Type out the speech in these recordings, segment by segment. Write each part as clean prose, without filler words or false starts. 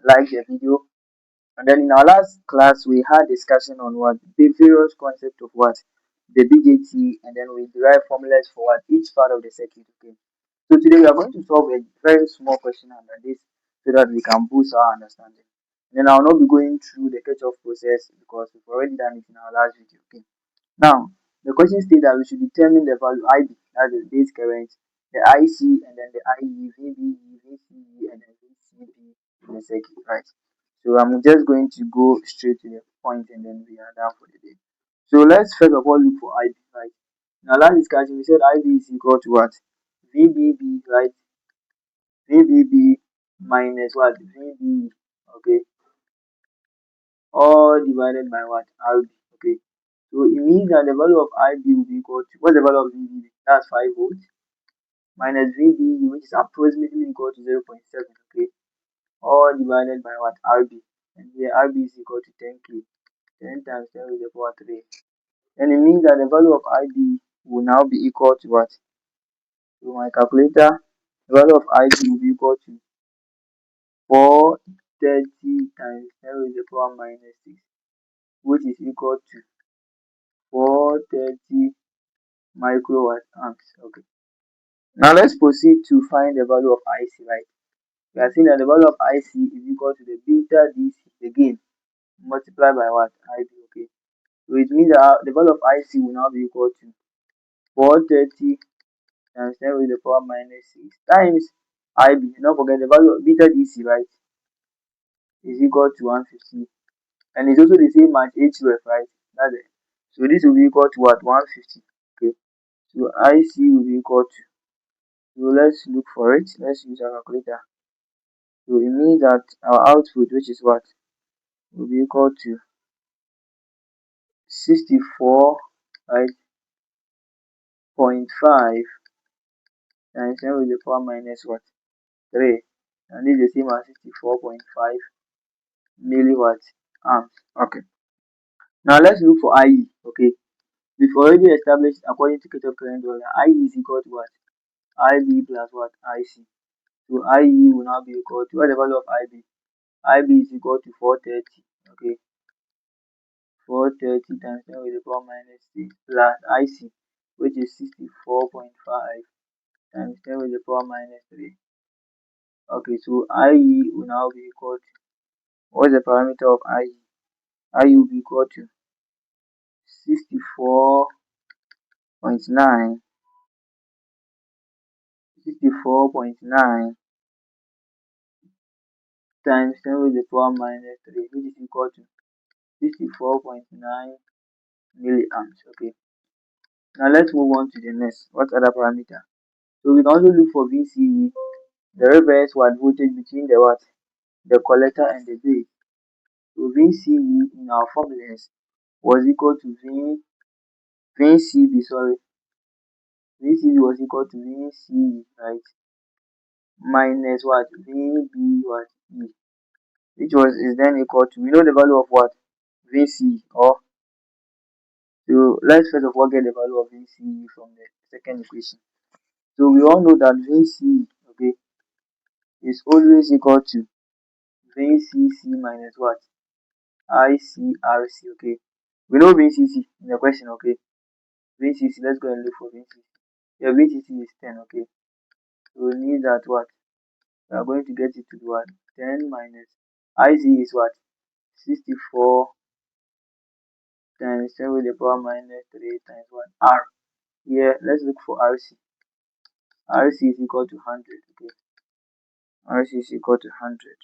like the video. And then in our last class, we had discussion on what the various concept of what the BJT, and then we derive formulas for what each part of the circuit. Okay. So today we are going to solve a very small question under this so that we can boost our understanding. And then I'll not be going through the catch-up process because we've already done it in our last video. Okay. Now the question states that we should determine the value IB, that's the base current, the IC, and then the IE, VBE, VCE, and then VCB in the circuit, right? So I'm just going to go straight to the point and then we are done for the day. So let's first of all look for IB, right? In our last discussion, we said IB is equal to what? VBB, right? VBB minus what? VBE, okay? All divided by what? RB, okay? So it means that the value of IB will be equal to, what's the value of VBB? That's 5 volts minus VBE, which is approximately equal to 0.7, okay? All divided by what? RB. And here RB is equal to 10k. 10 times 10 to the power 3. And it means that the value of IB will now be equal to what? So my calculator, the value of IB will be equal to 430 times 10 to the power minus 6, which is equal to 430 microwatt amps. Okay. Now let's proceed to find the value of IC, right? We are seeing that the value of IC is equal to the beta DC, the gain, multiplied by what? IB, okay? So it means that the value of IC will now be equal to 430 times 10 to the power minus 6 times IB. Don't forget the value of beta DC, right, is equal to 150. And it's also the same as HUF, right? That's it. So this will be equal to what? 150. Okay. So IC will be equal to, so let's look for it. Let's use our calculator. So it means that our output, which is what, will be equal to 64, right, 0.5 times 10 to the power minus what? 3. And this is the same as 64.5 milliwatt amps. Okay. Now let's look for IE. Okay. We've already established according to Kirchhoff current law that IE is equal to what? IB plus what? IC. So IE will now be equal to, what the value of IB? IB is equal to 430. Okay. 430 times 10 to the power minus 6 plus IC, which is 64.5 times 10 to the power minus 3. Okay, so IE will now be equal to, what's the parameter of IE? IE will be equal to 64.9 times 10 to the power minus 3, which is equal to 64.9 milliamps. Okay. Now let's move on to the next. What other parameter? So we can also look for VCE, the reverse watt voltage between the what? The collector and the base. So VCE in our formulas was equal to VCB, sorry. VCB was equal to VCE, right? Minus what? VB what? E. Which is then equal to, we know the value of what? VCE, or so let's first of all get the value of VCE from the second equation. So we all know that VCE, okay, is always equal to VCC minus what? ICRC, okay. We know VCC in the question, okay. VCC, let's go and look for VCC. Yeah, VCC is 10, okay. So we need that what? We are going to get it to what? 10 minus IC is what? 64 times 10 to the power minus 3 times 1 R. Here, let's look for RC. RC is equal to 100, okay. RC is equal to 100.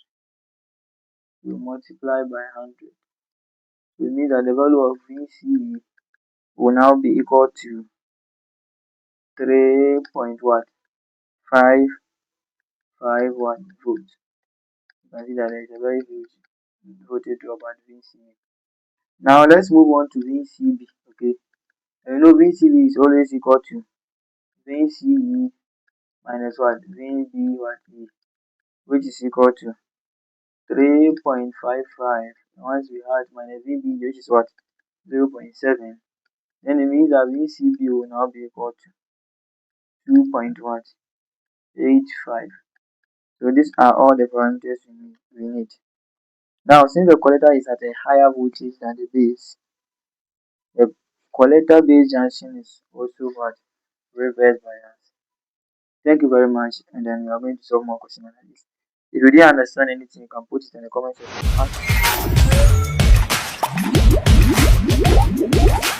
We multiply by 100. We mean that the value of VCE will now be equal to 3.551 volts. You can see that there is a very huge voltage drop at VCE. Now let's move on to VCB, okay. And you know VCB is always equal to VCE minus what? VB what? E, which is equal to 3.55. Once we add minus VB, which is what? 0.7. Then it means that VCB will now be equal to 2.85. So these are all the parameters we need. Now, since the collector is at a higher voltage than the base, the collector base junction is also what? Reverse bias. Thank you very much, and then we are going to solve more questions like this. If you didn't understand anything, you can put it in the comment section.